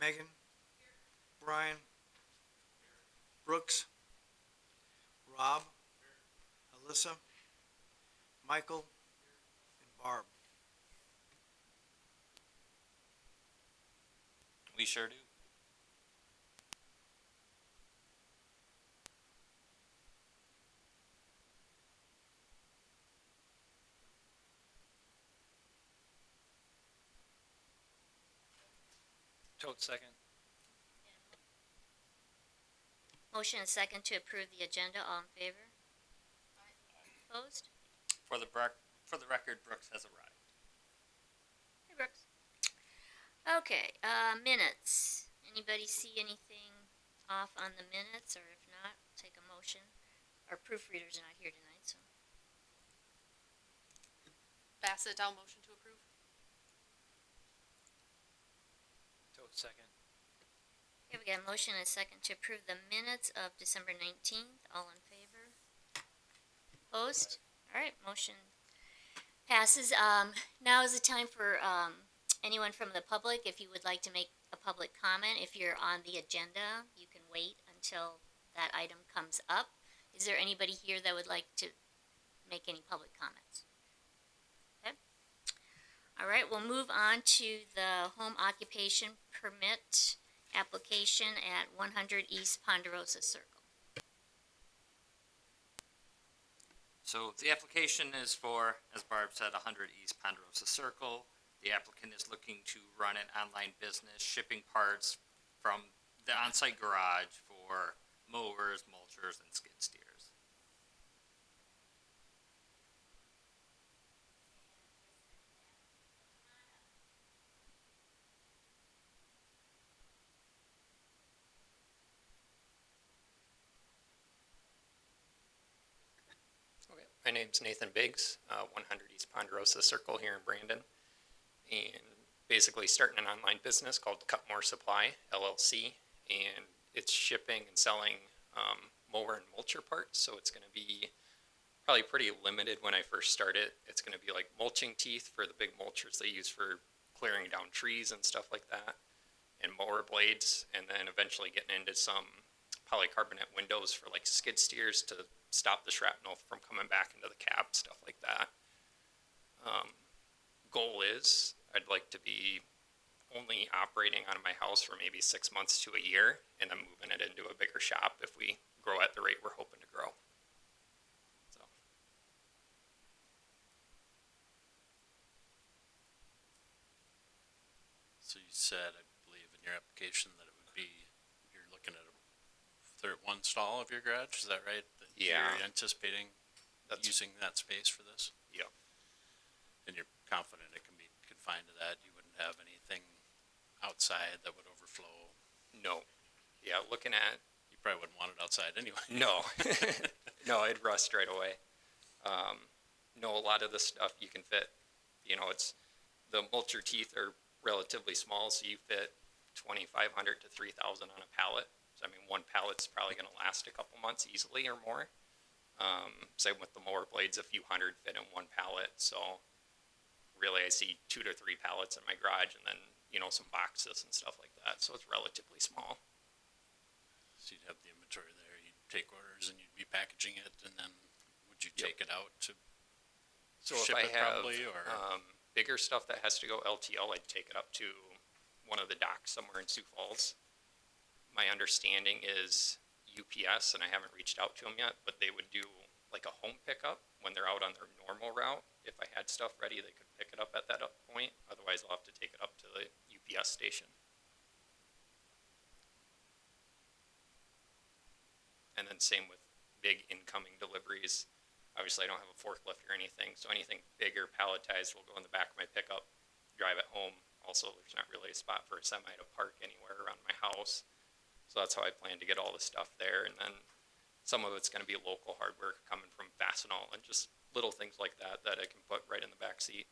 Megan, Brian, Brooks, Rob, Alyssa, Michael, and Barb. We sure do. Tote second. Motion and second to approve the agenda. All in favor? Opposed? For the record, Brooks has arrived. Hey, Brooks. Okay, minutes. Anybody see anything off on the minutes, or if not, take a motion. Our proofreader's not here tonight, so. Bassett, I'll motion to approve. Tote second. Okay, we got a motion and a second to approve the minutes of December 19th. All in favor? Opposed? All right, motion passes. Now is the time for anyone from the public. If you would like to make a public comment, if you're on the agenda, you can wait until that item comes up. Is there anybody here that would like to make any public comments? Okay. All right, we'll move on to the home occupation permit application at 100 East Ponderosa Circle. So the application is for, as Barb said, 100 East Ponderosa Circle. The applicant is looking to run an online business shipping parts from the on-site garage for mowers, mulchers, and skid steers. Okay, my name's Nathan Biggs, 100 East Ponderosa Circle here in Brandon, and basically starting an online business called Cutmore Supply LLC, and it's shipping and selling mower and mulcher parts. So it's going to be probably pretty limited when I first start it. It's going to be like mulching teeth for the big mulchers they use for clearing down trees and stuff like that, and mower blades, and then eventually getting into some polycarbonate windows for like skid steers to stop the shrapnel from coming back into the cab, stuff like that. Goal is I'd like to be only operating out of my house for maybe 6 months to a year, and then moving it into a bigger shop if we grow at the rate we're hoping to grow. So. So you said, I believe in your application that it would be, you're looking at one stall of your garage, is that right? That Yeah. You're anticipating using that space for this? Yep. And you're confident it can be confined to that? You wouldn't have anything outside that would overflow? No. Yeah, looking at. You probably wouldn't want it outside anyway. No. No, it'd rust right away. No, a lot of the stuff you can fit, it's, the mulcher teeth are relatively small, so you fit 2,500 to 3,000 on a pallet. So, I mean, one pallet's probably going to last a couple months easily or more. Same with the mower blades, a few hundred fit in one pallet. So really I see 2 to 3 pallets in my garage, and then, some boxes and stuff like that. So it's relatively small. So you'd have the inventory there, you'd take orders and you'd be packaging it, and then would you take it out to ship it probably, or? Bigger stuff that has to go LTL, I'd take it up to one of the docks somewhere in Sioux Falls. My understanding is UPS, and I haven't reached out to them yet, but they would do like a home pickup when they're out on their normal route. If I had stuff ready, they could pick it up at that point. Otherwise, I'll have to take it up to the UPS station. And then same with big incoming deliveries. Obviously, I don't have a forklift or anything, so anything bigger palletized will go in the back of my pickup, drive it home. Also, there's not really a spot for a semi to park anywhere around my house. So that's how I plan to get all the stuff there. And then some of it's going to be local hardware coming from Fastenal and just little things like that that I can put right in the back seat.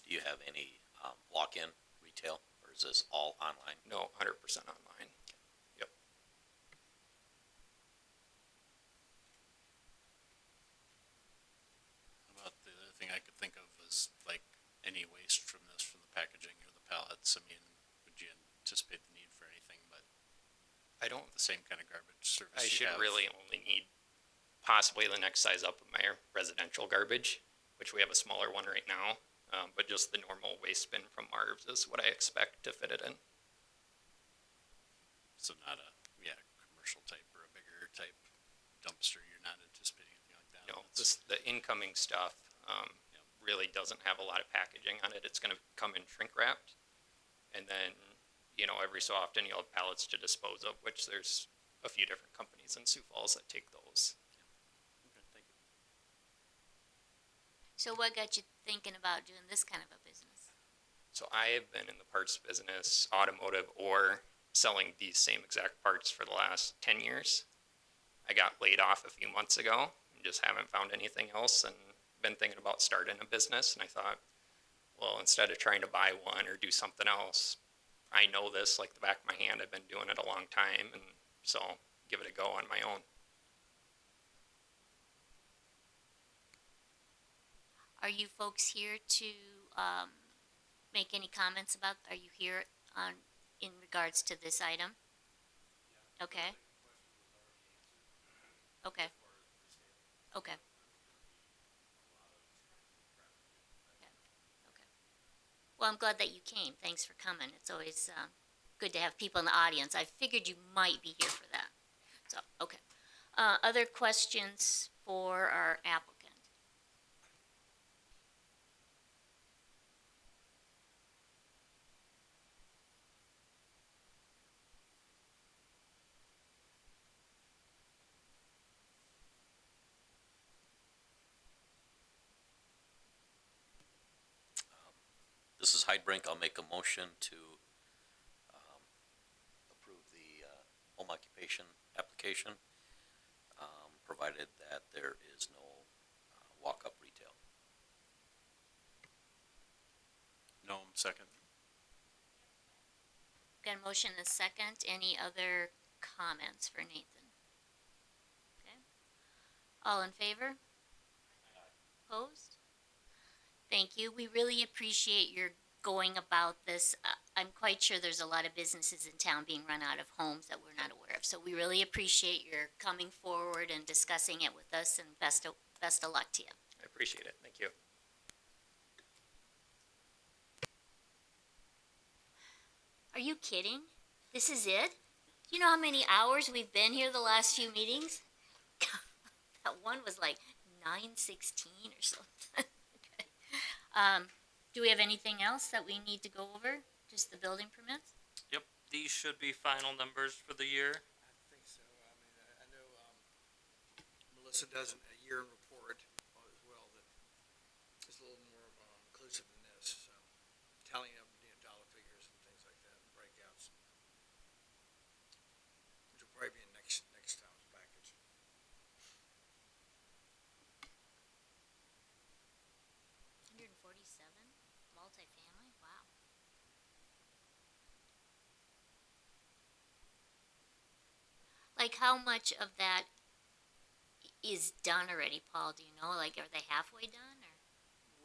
Do you have any walk-in retail, or is this all online? No, 100% online. Yep. About the other thing I could think of is like any way balance, I mean, would you anticipate the need for anything but I don't, the same kind of garbage service I you should have? really only need possibly the next size up of my residential garbage, which we have a smaller one right now. But just the normal waste bin from Marv's is what I expect to fit it in. So not a, commercial type or a bigger type dumpster, you're not anticipating anything like that? No, That's- the incoming stuff, really doesn't have a lot of packaging on it. It's gonna come in shrink wrapped. And then, every so often you'll have pallets to dispose of, which there's a few different companies in Sioux Falls that take those. Okay, thank you. So what got you thinking about doing this kind of a business? So I have been in the parts business, automotive, or selling these same exact parts for the last 10 years. I got laid off a few months ago and just haven't found anything else and been thinking about starting a business. And I thought, well, instead of trying to buy one or do something else, I know this like the back of my hand. I've been doing it a long time, and so give it a go on my own. Are you folks here to make any comments about, are you here on, in regards to this item? Okay. Okay. Okay. Okay. Well, I'm glad that you came. Thanks for coming. It's always good to have people in the audience. I figured you might be here for that. So, okay. Other questions for our applicant? This is Hyde Brink. I'll make a motion to approve the home occupation application, provided that there is no walk-up retail. No, second. Got a motion and a second. Any other comments for Nathan? Okay. All in favor? Opposed? Thank you. We really appreciate your going about this. I'm quite sure there's a lot of businesses in town being run out of homes that we're not aware of. So we really appreciate your coming forward and discussing it with us, and best of luck to you. I appreciate it. Thank you. Are you kidding? This is it? Do you know how many hours we've been here the last few meetings? That one was like 9:16 or something. Do we have anything else that we need to go over? Just the building permits? Yep, these should be final numbers for the year. I think so. I mean, I know Melissa does a year report as well that is a little more inclusive than this, so tallying up, dollar figures and things like that, and breakouts. Which will probably be in next time's package. 147 multifamily? Wow. Like, how much of that is done already, Paul? Do you know? Like, are they halfway done, or?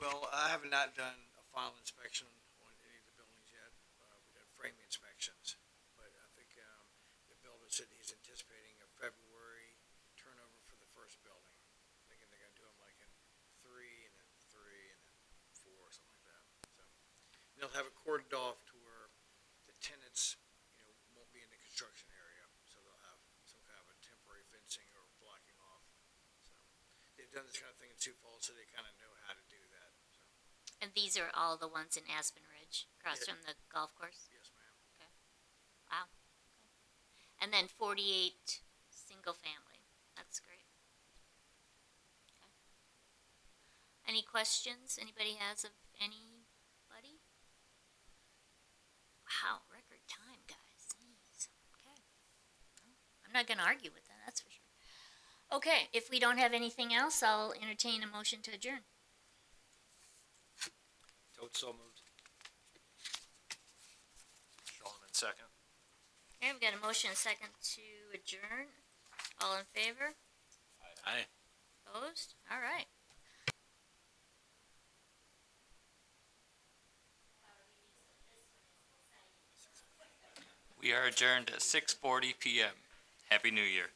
Well, I have not done a final inspection on any of the buildings yet. We did framing inspections, but I think the builder said he's anticipating a February turnover for the first building. Thinking they're gonna do them like in 3 and then 3 and then 4, something like that. So they'll have it cordoned off to where the tenants, won't be in the construction area. So they'll have some kind of a temporary fencing or blocking off. So they've done this kind of thing in Sioux Falls, so they kind of know how to do that. So And these are all the ones in Aspen Ridge, across Yeah. from the golf course? yes, ma'am. Wow. Okay. And then 48 single family. That's great. Okay. Any questions anybody has of anybody? Wow, record time, guys. Jeez. Okay. Well, I'm not going to argue with that, that's for sure. Okay, if we don't have anything else, I'll entertain a motion to adjourn. Toad so moved. Shawman second. Okay, we've got a motion and a second to adjourn. All in favor? Aye. Opposed? All right. We are adjourned at 6:40 PM. Happy New Year.